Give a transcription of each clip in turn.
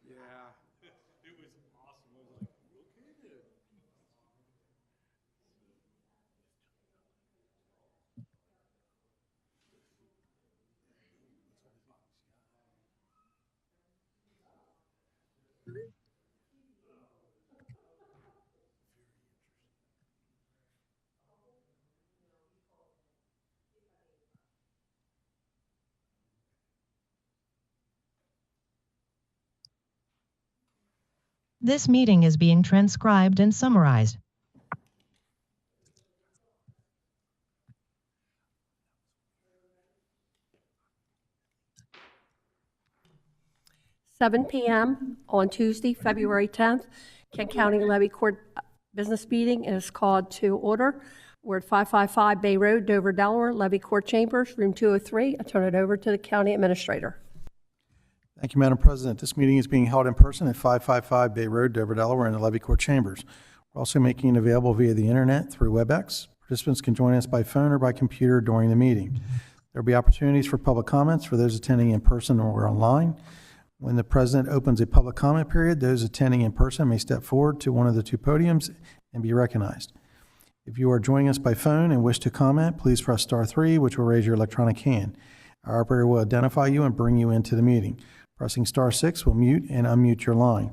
Yeah. It was awesome. I was like, okay then. This meeting is being transcribed and summarized. Seven p.m. on Tuesday, February 10th, Kent County Levy Court business meeting is called to order. We're at 555 Bay Road, Dover, Delaware, Levy Court Chambers, room 203. I turn it over to the county administrator. Thank you, Madam President. This meeting is being held in person at 555 Bay Road, Dover, Delaware, in the Levy Court Chambers. We're also making it available via the internet through WebEx. Participants can join us by phone or by computer during the meeting. There will be opportunities for public comments for those attending in person or online. When the President opens a public comment period, those attending in person may step forward to one of the two podiums and be recognized. If you are joining us by phone and wish to comment, please press *3, which will raise your electronic hand. Our operator will identify you and bring you into the meeting. Pressing *6 will mute and unmute your line.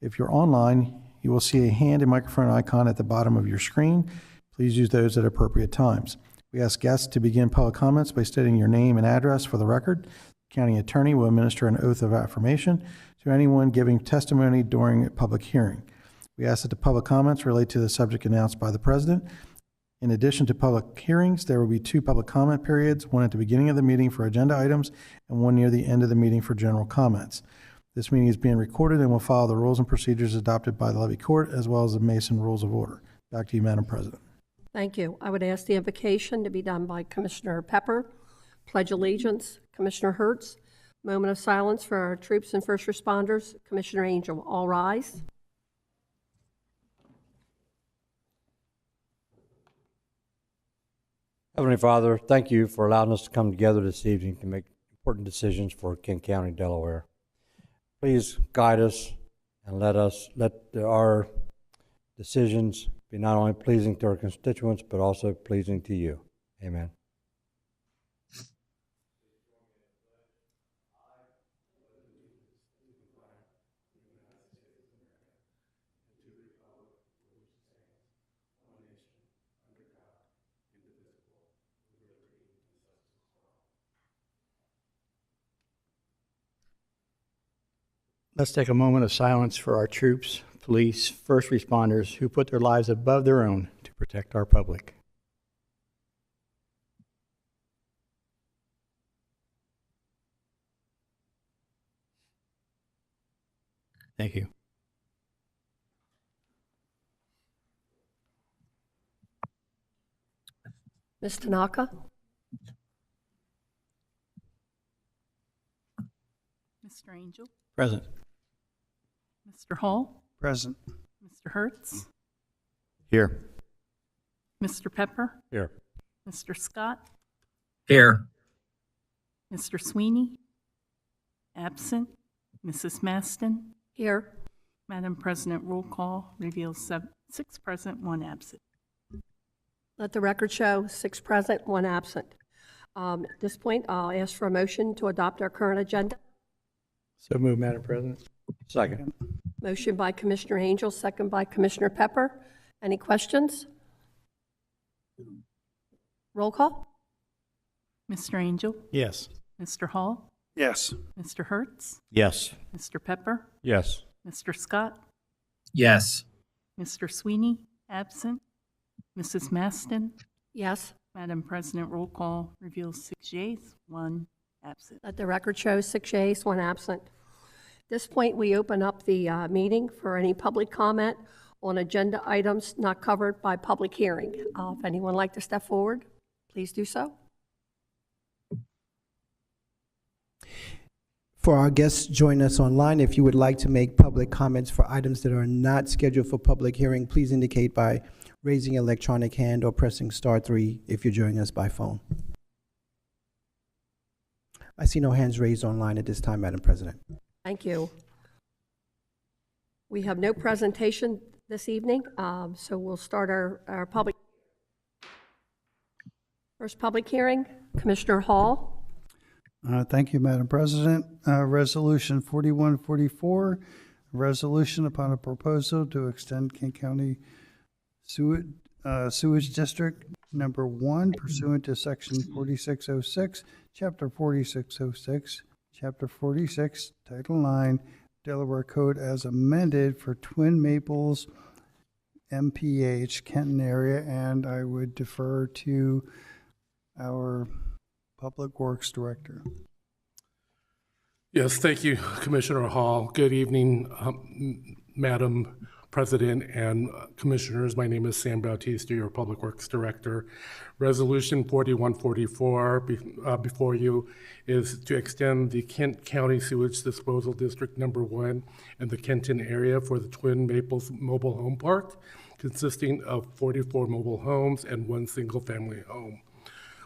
If you're online, you will see a hand and microphone icon at the bottom of your screen. Please use those at appropriate times. We ask guests to begin public comments by stating your name and address for the record. The county attorney will administer an oath of affirmation to anyone giving testimony during a public hearing. We ask that the public comments relate to the subject announced by the President. In addition to public hearings, there will be 2 public comment periods, one at the beginning of the meeting for agenda items and one near the end of the meeting for general comments. This meeting is being recorded and will follow the rules and procedures adopted by the Levy Court as well as the Mason Rules of Order. Back to you, Madam President. Thank you. I would ask the invocation to be done by Commissioner Pepper. Pledge allegiance, Commissioner Hertz. Moment of silence for our troops and first responders. Commissioner Angel, all rise. Heavenly Father, thank you for allowing us to come together this evening to make important decisions for Kent County, Delaware. Please guide us and let our decisions be not only pleasing to our constituents, but also pleasing to you. Amen. Let's take a moment of silence for our troops, police, first responders who put their lives above their own to protect our public. Thank you. Ms. Tanaka? Mr. Angel? Present. Mr. Hall? Present. Mr. Hertz? Here. Mr. Pepper? Here. Mr. Scott? Here. Mr. Sweeney? Absent. Mrs. Maston? Here. Madam President, roll call reveals 6 present, 1 absent. Let the record show 6 present, 1 absent. At this point, I'll ask for a motion to adopt our current agenda. So moved, Madam President. Second. Motion by Commissioner Angel, second by Commissioner Pepper. Any questions? Roll call? Mr. Angel? Yes. Mr. Hall? Yes. Mr. Hertz? Yes. Mr. Pepper? Yes. Mr. Scott? Yes. Mr. Sweeney? Absent. Mrs. Maston? Yes. Madam President, roll call reveals 6 yeas, 1 absent. Let the record show 6 yeas, 1 absent. At this point, we open up the meeting for any public comment on agenda items not covered by public hearing. If anyone would like to step forward, please do so. For our guests joining us online, if you would like to make public comments for items that are not scheduled for public hearing, please indicate by raising your electronic hand or pressing *3 if you're joining us by phone. I see no hands raised online at this time, Madam President. Thank you. We have no presentation this evening, so we'll start our public. First public hearing, Commissioner Hall. Thank you, Madam President. Resolution 4144, a resolution upon a proposal to extend Kent County Sewage District Number 1 pursuant to Section 4606, Chapter 4606, Chapter 46, Title 9, Delaware Code as amended for Twin Maples, MPH, Kenton area, and I would defer to our Public Works Director. Yes, thank you, Commissioner Hall. Good evening, Madam President and Commissioners. My name is Sam Bautista, your Public Works Director. Resolution 4144 before you is to extend the Kent County Sewage Disposal District Number 1 in the Kenton area for the Twin Maples Mobile Home Park, consisting of 44 mobile homes and 1 single-family home.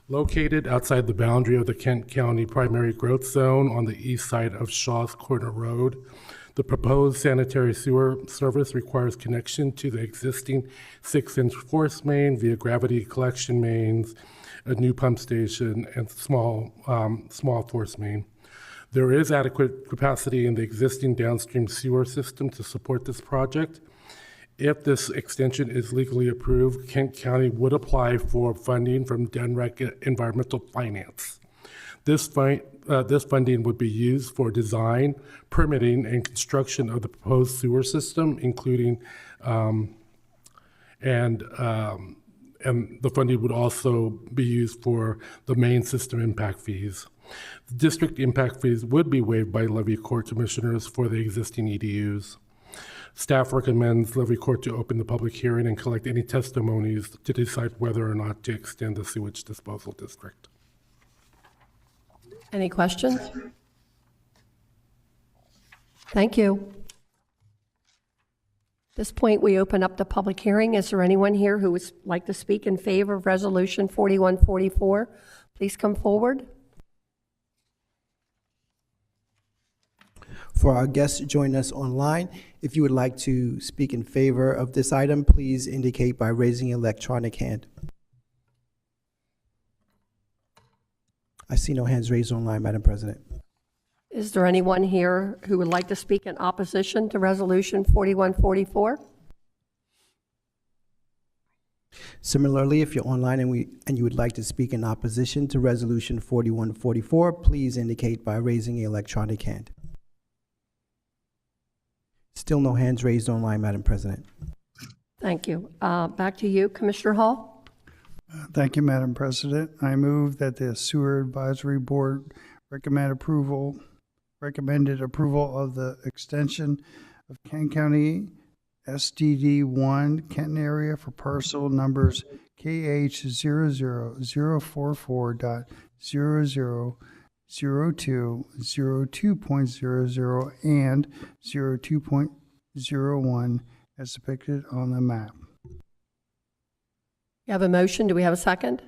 Located outside the boundary of the Kent County Primary Growth Zone on the east side of Shaw's Corner Road, the proposed sanitary sewer service requires connection to the existing 6-inch force main via gravity collection mains, a new pump station, and small force main. There is adequate capacity in the existing downstream sewer system to support this project. If this extension is legally approved, Kent County would apply for funding from DENREC Environmental Finance. This funding would be used for design, permitting, and construction of the proposed sewer system, including, and the funding would also be used for the main system impact fees. The district impact fees would be waived by Levy Court Commissioners for the existing EDUs. Staff recommends Levy Court to open the public hearing and collect any testimonies to decide whether or not to extend the sewage disposal district. Any questions? Thank you. At this point, we open up the public hearing. Is there anyone here who would like to speak in favor of Resolution 4144? Please come forward. For our guests joining us online, if you would like to speak in favor of this item, please indicate by raising your electronic hand. I see no hands raised online, Madam President. Is there anyone here who would like to speak in opposition to Resolution 4144? Similarly, if you're online and you would like to speak in opposition to Resolution 4144, please indicate by raising your electronic hand. Still no hands raised online, Madam President. Thank you. Back to you, Commissioner Hall. Thank you, Madam President. I move that the Sewer Advisory Board recommended approval of the extension of Kent County SDD 1 Kenton area for parcel numbers KH00044.0002, 02.00, and 02.01 as depicted on the map. You have a motion. Do we have a second?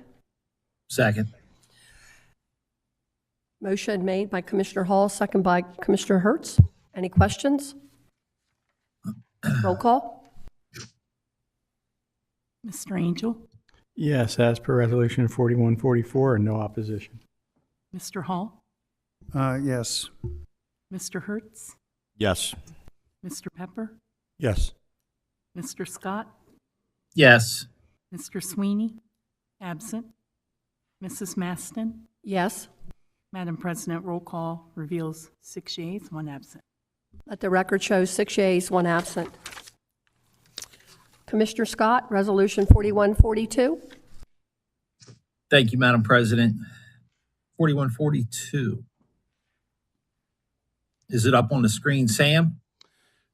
Second. Motion made by Commissioner Hall, second by Commissioner Hertz. Any questions? Roll call. Mr. Angel? Yes, as per Resolution 4144, and no opposition. Mr. Hall? Yes. Mr. Hertz? Yes. Mr. Pepper? Yes. Mr. Scott? Yes. Mr. Sweeney? Absent. Mrs. Maston? Yes. Madam President, roll call reveals 6 yeas, 1 absent. Let the record show 6 yeas, 1 absent. Commissioner Scott, Resolution 4142. Thank you, Madam President. 4142. Is it up on the screen, Sam?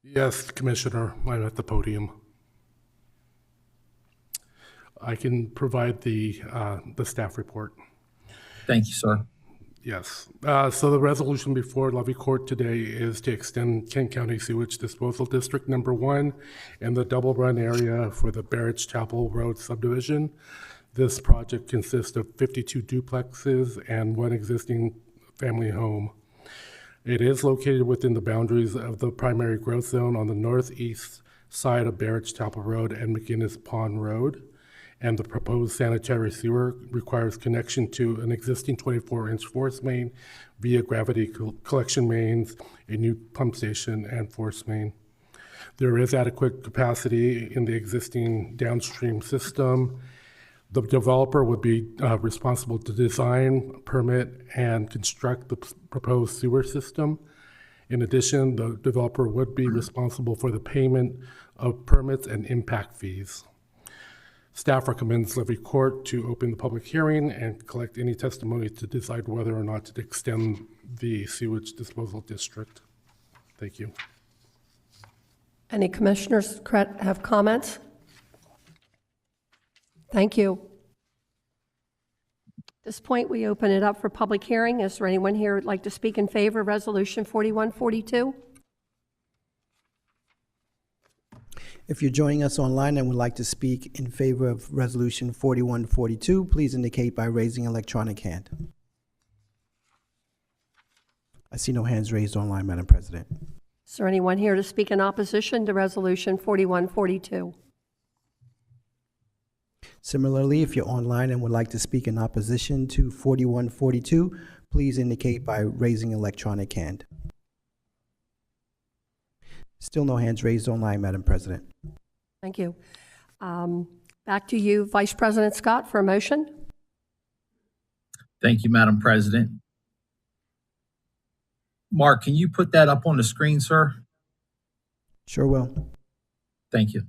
Yes, Commissioner, I'm at the podium. I can provide the staff report. Thank you, sir. Yes. So the resolution before Levy Court today is to extend Kent County Sewage Disposal District Number 1 and the double run area for the Barrett's Chapel Road subdivision. This project consists of 52 duplexes and 1 existing family home. It is located within the boundaries of the primary growth zone on the northeast side of Barrett's Chapel Road and McGinnis Pond Road. And the proposed sanitary sewer requires connection to an existing 24-inch force main via gravity collection mains, a new pump station, and force main. There is adequate capacity in the existing downstream system. The developer would be responsible to design, permit, and construct the proposed sewer system. In addition, the developer would be responsible for the payment of permits and impact fees. Staff recommends Levy Court to open the public hearing and collect any testimony to decide whether or not to extend the sewage disposal district. Thank you. Any commissioners have comments? Thank you. At this point, we open it up for public hearing. Is there anyone here who'd like to speak in favor of Resolution 4142? If you're joining us online and would like to speak in favor of Resolution 4142, please indicate by raising an electronic hand. I see no hands raised online, Madam President. Is there anyone here to speak in opposition to Resolution 4142? Similarly, if you're online and would like to speak in opposition to 4142, please indicate by raising an electronic hand. Still no hands raised online, Madam President. Thank you. Back to you, Vice President Scott, for a motion. Thank you, Madam President. Mark, can you put that up on the screen, sir? Sure will. Thank you.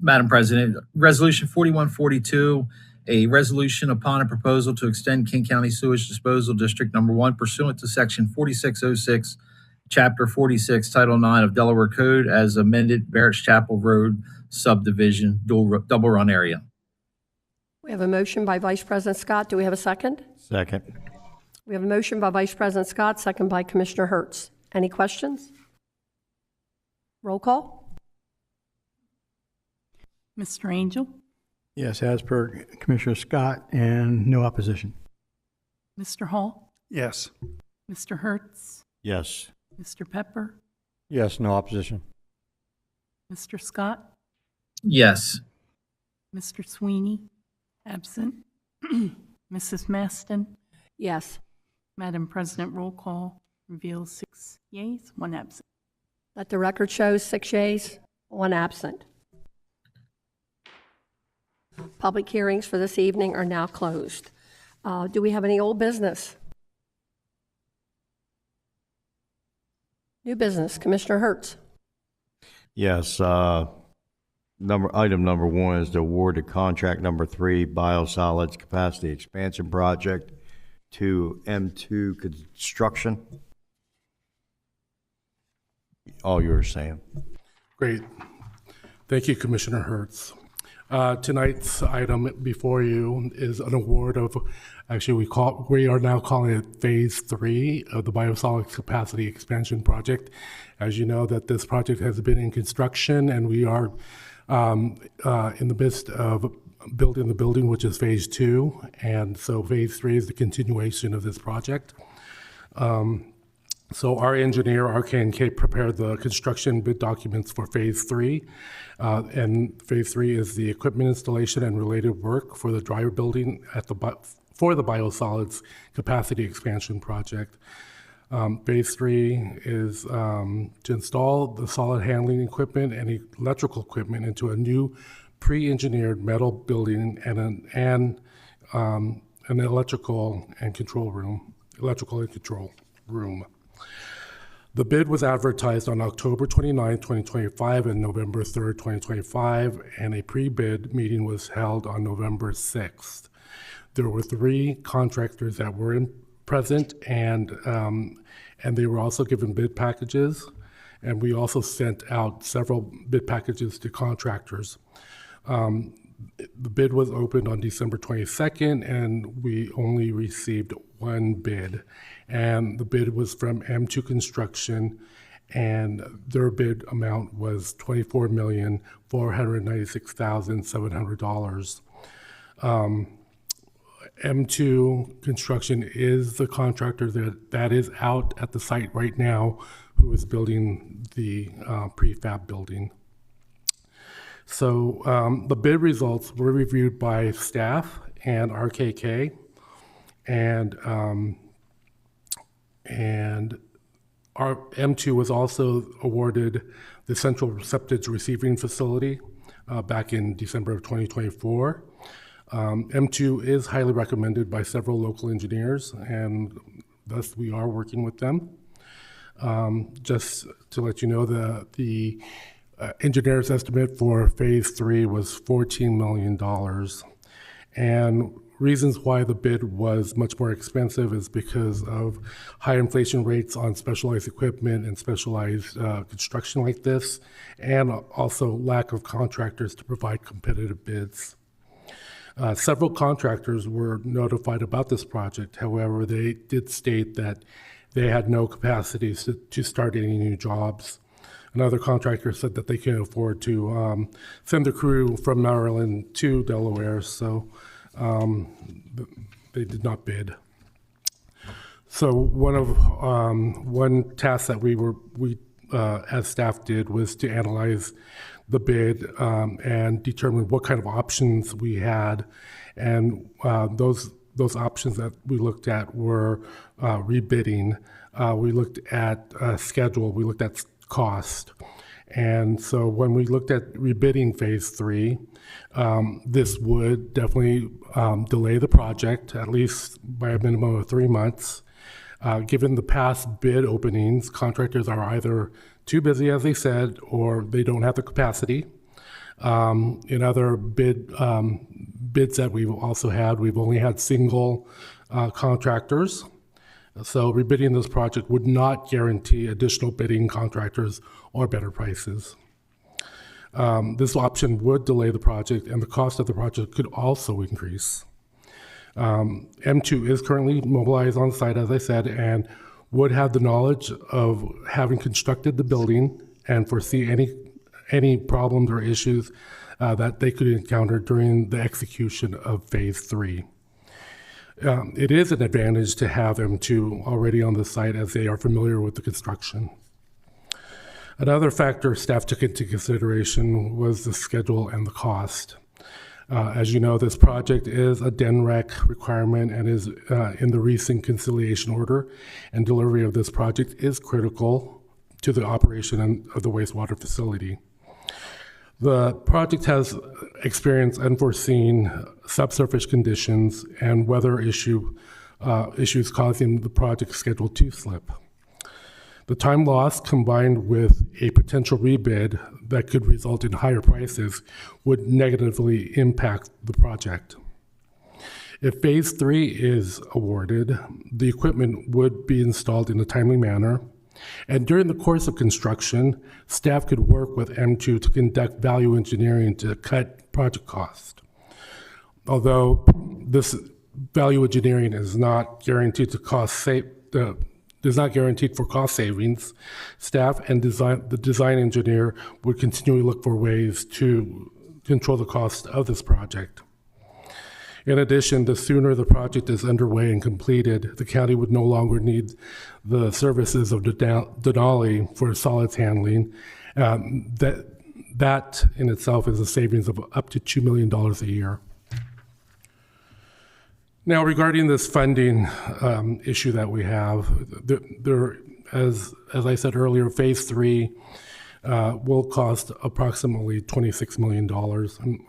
Madam President, Resolution 4142, a resolution upon a proposal to extend King County Sewage Disposal District Number 1 pursuant to Section 4606, Chapter 46, Title 9 of Delaware Code as amended, Barrett's Chapel Road subdivision, double run area. We have a motion by Vice President Scott. Do we have a second? Second. We have a motion by Vice President Scott, second by Commissioner Hertz. Any questions? Roll call. Mr. Angel? Yes, as per Commissioner Scott, and no opposition. Mr. Hall? Yes. Mr. Hertz? Yes. Mr. Pepper? Yes, no opposition. Mr. Scott? Yes. Mr. Sweeney? Absent. Mrs. Maston? Yes. Madam President, roll call reveals 6 yeas, 1 absent. Let the record show 6 yeas, 1 absent. Public hearings for this evening are now closed. Do we have any old business? New business, Commissioner Hertz. Yes, item number 1 is the award of contract number 3, biosolids capacity expansion project to M2 Construction. All yours, Sam. Great. Thank you, Commissioner Hertz. Tonight's item before you is an award of, actually we are now calling it Phase 3 of the Biosolids Capacity Expansion Project. As you know, that this project has been in construction and we are in the midst of building the building, which is Phase 2. And so Phase 3 is the continuation of this project. So our engineer, RK&K, prepared the construction bid documents for Phase 3. And Phase 3 is the equipment installation and related work for the dryer building for the biosolids capacity expansion project. Phase 3 is to install the solid handling equipment and electrical equipment into a new pre-engineered metal building and an electrical and control room. The bid was advertised on October 29, 2025 and November 3rd, 2025, and a pre-bid meeting was held on November 6th. There were 3 contractors that were present, and they were also given bid packages, and we also sent out several bid packages to contractors. The bid was opened on December 22nd, and we only received 1 bid. And the bid was from M2 Construction, and their bid amount was $24,496,700. M2 Construction is the contractor that is out at the site right now, who is building the prefab building. So the bid results were reviewed by staff and RKK, and our M2 was also awarded the Central Receptage Receiving Facility back in December of 2024. M2 is highly recommended by several local engineers, and thus we are working with them. Just to let you know, the engineer's estimate for phase 3 was $14 million. And reasons why the bid was much more expensive is because of high inflation rates on specialized equipment and specialized construction like this, and also lack of contractors to provide competitive bids. Several contractors were notified about this project. However, they did state that they had no capacity to start any new jobs. Another contractor said that they can't afford to send the crew from Maryland to Delaware, so they did not bid. So one task that we as staff did was to analyze the bid and determine what kind of options we had, and those options that we looked at were rebidding. We looked at schedule. We looked at cost. And so when we looked at rebidding phase 3, this would definitely delay the project, at least by a minimum of 3 months. Given the past bid openings, contractors are either too busy, as they said, or they don't have the capacity. In other bids that we've also had, we've only had single contractors. So rebidding this project would not guarantee additional bidding contractors or better prices. This option would delay the project, and the cost of the project could also increase. M2 is currently mobilized on site, as I said, and would have the knowledge of having constructed the building and foresee any problems or issues that they could encounter during the execution of phase 3. It is an advantage to have M2 already on the site, as they are familiar with the construction. Another factor staff took into consideration was the schedule and the cost. As you know, this project is a DNREC requirement and is in the recent conciliation order, and delivery of this project is critical to the operation of the wastewater facility. The project has experienced unforeseen subsurface conditions and weather issues causing the project schedule to slip. The time lost, combined with a potential rebid that could result in higher prices, would negatively impact the project. If phase 3 is awarded, the equipment would be installed in a timely manner, and during the course of construction, staff could work with M2 to conduct value engineering to cut project cost. Although this value engineering is not guaranteed for cost savings, staff and the design engineer would continually look for ways to control the cost of this project. In addition, the sooner the project is underway and completed, the county would no longer need the services of Denali for solids handling. That in itself is a savings of up to $2 million a year. Now, regarding this funding issue that we have, as I said earlier, phase 3 will cost approximately $26 million.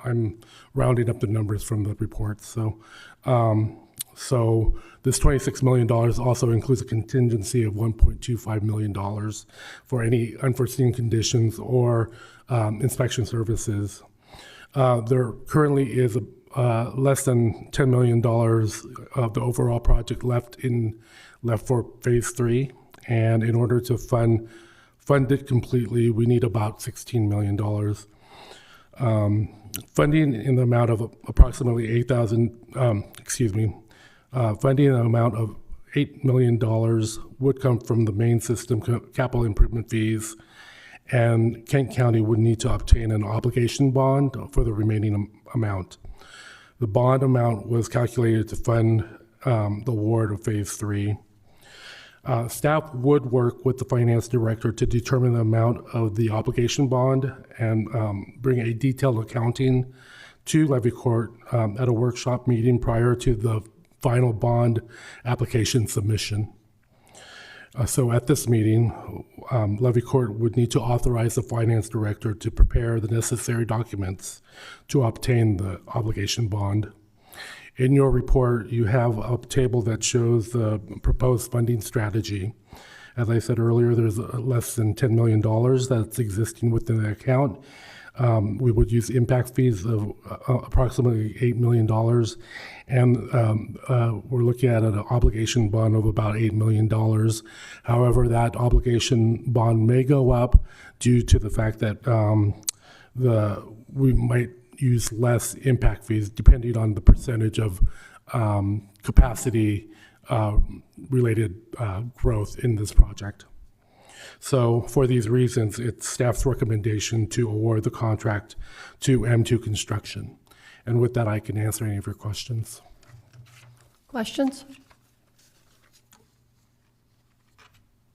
I'm rounding up the numbers from the report. So this $26 million also includes a contingency of $1.25 million for any unforeseen conditions or inspection services. There currently is less than $10 million of the overall project left for phase 3, and in order to fund it completely, we need about $16 million. Funding in the amount of approximately funding in the amount of $8 million would come from the main system capital improvement fees, and Kent County would need to obtain an obligation bond for the remaining amount. The bond amount was calculated to fund the award of Phase 3. Staff would work with the finance director to determine the amount of the obligation bond and bring a detailed accounting to Levy Court at a workshop meeting prior to the final bond application submission. So at this meeting, Levy Court would need to authorize the finance director to prepare the necessary documents to obtain the obligation bond. In your report, you have a table that shows the proposed funding strategy. As I said earlier, there's less than $10 million that's existing within the account. We would use impact fees of approximately $8 million, and we're looking at an obligation bond of about $8 million. However, that obligation bond may go up due to the fact that we might use less impact fees depending on the percentage of capacity related growth in this project. So for these reasons, it's staff's recommendation to award the contract to M2 Construction. And with that, I can answer any of your questions. Questions?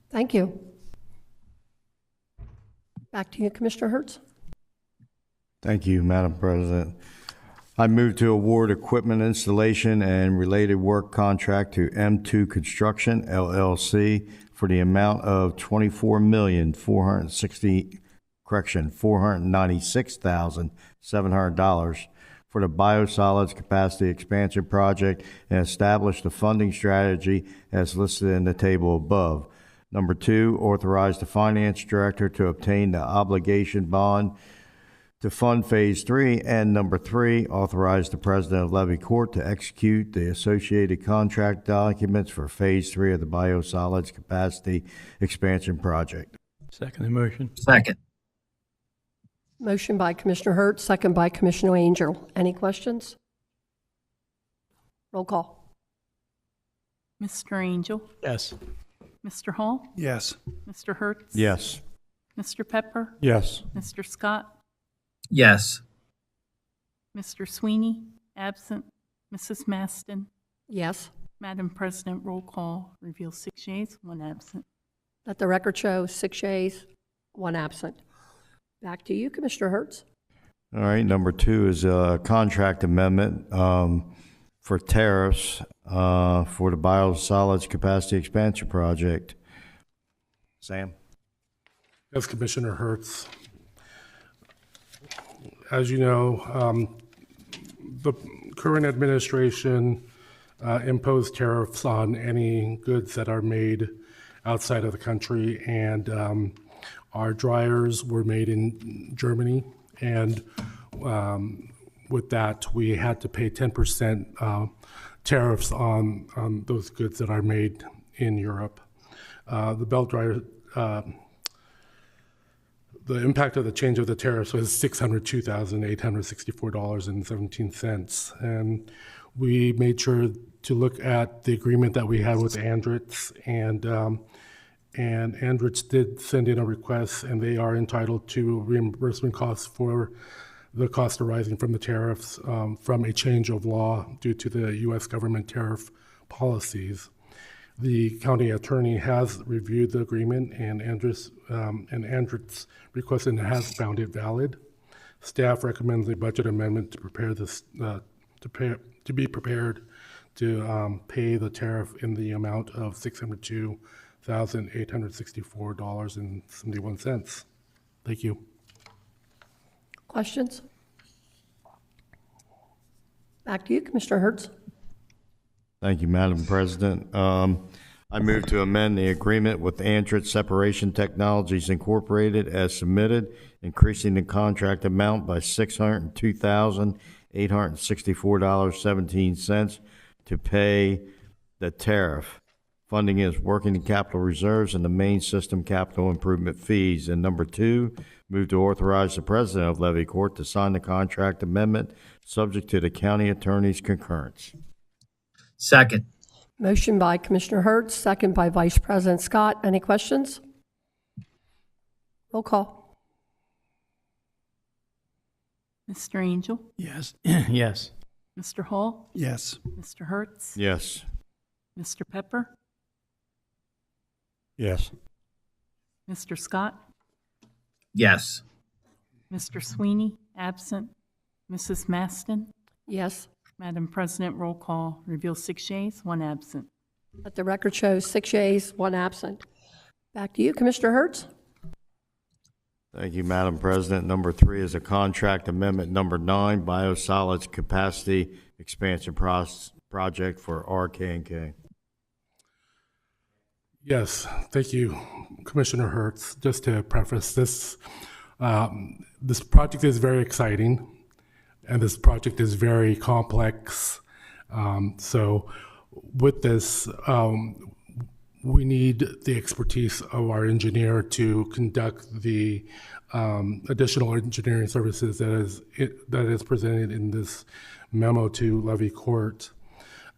Thank you. Back to you, Commissioner Hertz. Thank you, Madam President. I move to award equipment installation and related work contract to M2 Construction, LLC, for the amount of $496,700 for the biosolids capacity expansion project and establish the funding strategy as listed in the table above. Number 2, authorize the finance director to obtain the obligation bond to fund Phase 3, and number 3, authorize the president of Levy Court to execute the associated contract documents for Phase 3 of the biosolids capacity expansion project. Second the motion. Second. Motion by Commissioner Hertz, second by Commissioner Angel. Any questions? Roll call. Mr. Angel? Yes. Mr. Hall? Yes. Mr. Hertz? Yes. Mr. Pepper? Yes. Mr. Scott? Yes. Mr. Sweeney? Absent. Mrs. Maston? Yes. Madam President, roll call reveals 6 yeas, 1 absent. Let the record show 6 yeas, 1 absent. Back to you, Commissioner Hertz. All right, number 2 is a contract amendment for tariffs for the biosolids capacity expansion project. Sam? As Commissioner Hertz, as you know, the current administration imposed tariffs on any goods that are made outside of the country, and our dryers were made in Germany, and with that, we had to pay 10% tariffs on those goods that are made in Europe. The belt dryer, the impact of the change of the tariffs was $602,864.17. And we made sure to look at the agreement that we had with Andritz, and Andritz did send in a request, and they are entitled to reimbursement costs for the cost arising from the tariffs from a change of law due to the U.S. government tariff policies. The county attorney has reviewed the agreement, and Andritz requested and has found it valid. Staff recommends a budget amendment to prepare this to be prepared to pay the tariff in the amount of $602,864.71. Thank you. Questions? Back to you, Commissioner Hertz. Thank you, Madam President. I move to amend the agreement with Andritz Separation Technologies Incorporated as submitted, increasing the contract amount by $602,864.17 to pay the tariff. Funding is working in capital reserves and the main system capital improvement fees. And number 2, move to authorize the president of Levy Court to sign the contract amendment subject to the county attorney's concurrence. Second. Motion by Commissioner Hertz, second by Vice President Scott. Any questions? Roll call. Mr. Angel? Yes. Yes. Mr. Hall, Yes. Mr. Hertz, Yes. Mr. Pepper, Yes. Mr. Scott, Yes. Mr. Sweeney, absent, Mrs. Maston. Yes. Madam President, roll call reveals 6 yeas, 1 absent. Let the record show 6 yeas, 1 absent. Back to you, Commissioner Hertz. Thank you, Madam President. Number 3 is a contract amendment number 9, biosolids capacity expansion project for RK&K. Yes, thank you, Commissioner Hertz. Just to preface this, this project is very exciting, and this project is very complex. So with this, we need the expertise of our engineer to conduct the additional engineering services that is presented in this memo to Levy Court.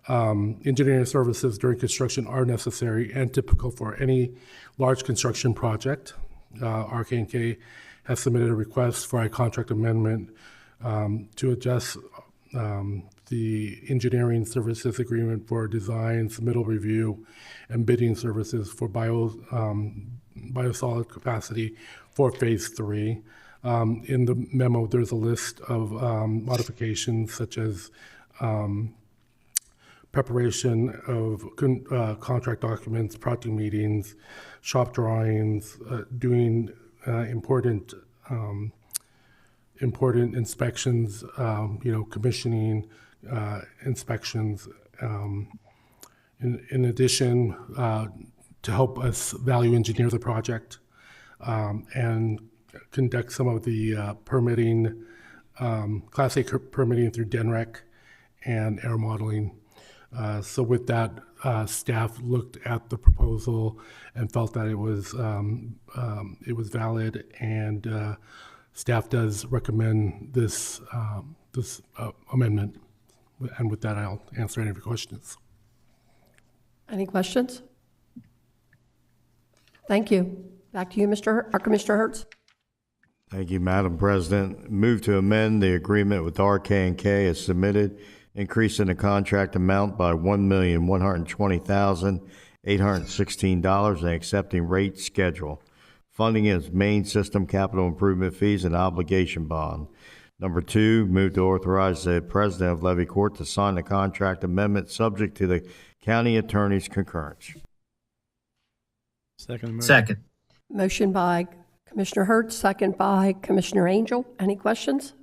Engineering services during construction are necessary and typical for any large construction project. RK&K has submitted a request for a contract amendment to adjust the engineering services agreement for design, submittal review, and bidding services for biosolid capacity for Phase 3. In the memo, there's a list of modifications such as preparation of contract documents, project meetings, shop drawings, doing important inspections, commissioning inspections. In addition, to help us value engineer the project and conduct some of the permitting, Class A permitting through DENREC and air modeling. So with that, staff looked at the proposal and felt that it was valid, and staff does recommend this amendment. And with that, I'll answer any of your questions. Any questions? Thank you. Back to you, Commissioner Hertz. Thank you, Madam President. Move to amend the agreement with RK&K as submitted, increasing the contract amount by $1,120,816 and accepting rate schedule. Funding is main system capital improvement fees and obligation bond. Number 2, move to authorize the President of Levy Court to sign the contract amendment subject to the county attorney's concurrence. Second. Motion by Commissioner Hertz, second by Commissioner Angel. Any questions?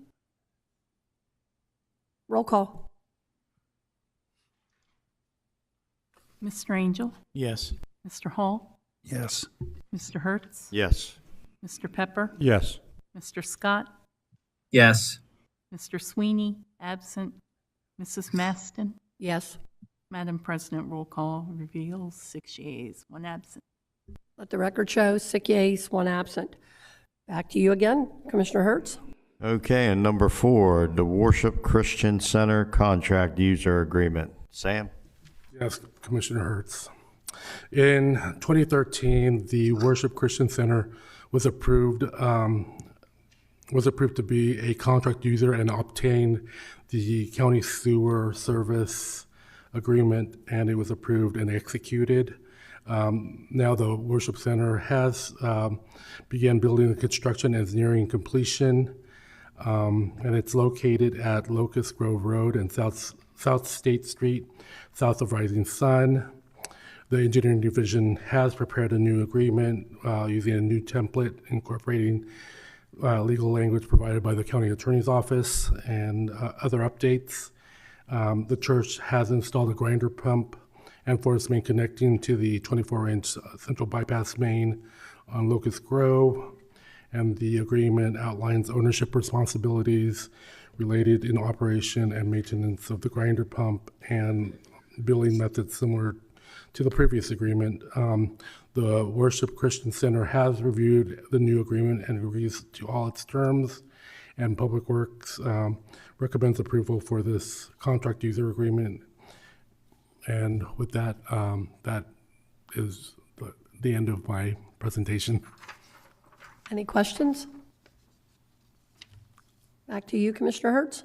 Roll call. Mr. Angel, Yes. Mr. Hall, Yes. Mr. Hertz, Yes. Mr. Pepper, Yes. Mr. Scott, Yes. Mr. Sweeney, absent, Mrs. Maston. Yes. Madam President, roll call reveals 6 yeas, 1 absent. Let the record show 6 yeas, 1 absent. Back to you again, Commissioner Hertz. Okay, and number 4, the Worship Christian Center contract user agreement. Sam? Yes, Commissioner Hertz. In 2013, the Worship Christian Center was approved to be a contract user and obtain the county sewer service agreement, and it was approved and executed. Now the Worship Center has began building the construction and is nearing completion, and it's located at Locust Grove Road and South State Street, south of Rising Sun. The engineering division has prepared a new agreement using a new template incorporating legal language provided by the county attorney's office and other updates. The church has installed a grinder pump and force main connecting to the 24-inch central bypass main on Locust Grove, and the agreement outlines ownership responsibilities related in operation and maintenance of the grinder pump and billing methods similar to the previous agreement. The Worship Christian Center has reviewed the new agreement and agrees to all its terms, and Public Works recommends approval for this contract user agreement. And with that, that is the end of my presentation. Any questions? Back to you, Commissioner Hertz.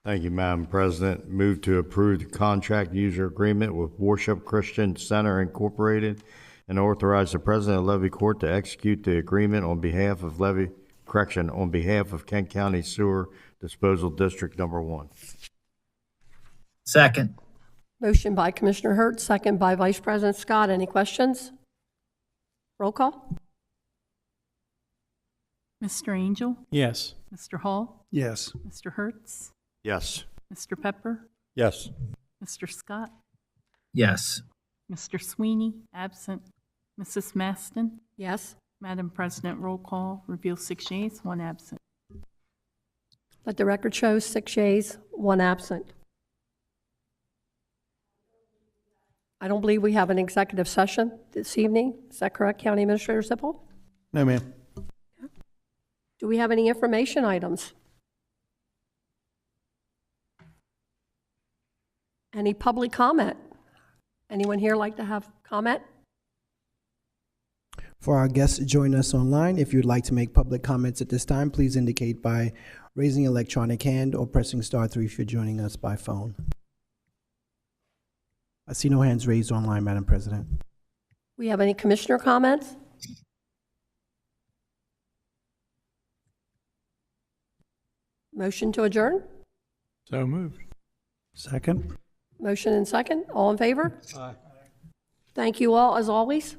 Thank you, Madam President. Move to approve the contract user agreement with Worship Christian Center Incorporated and authorize the President of Levy Court to execute the agreement on behalf of on behalf of Kent County Sewer Disposal District Number 1. Second. Motion by Commissioner Hertz, second by Vice President Scott. Any questions? Roll call? Mr. Angel? Yes. Mr. Hall? Yes. Mr. Hertz? Yes. Mr. Pepper? Yes. Mr. Scott? Yes. Mr. Sweeney? Absent. Mrs. Maston? Yes. Madam President, roll call. Reveal 6 yeas, 1 absent. Let the record show 6 yeas, 1 absent. I don't believe we have an executive session this evening. Is that correct, County Administrator Sippel? No, ma'am. Do we have any information items? Any public comment? Anyone here like to have comment? For our guests joining us online, if you'd like to make public comments at this time, please indicate by raising an electronic hand or pressing *3 if you're joining us by phone. I see no hands raised online, Madam President. We have any commissioner comments? Motion to adjourn? So moved. Second? Motion and second. All in favor? Aye. Thank you all, as always.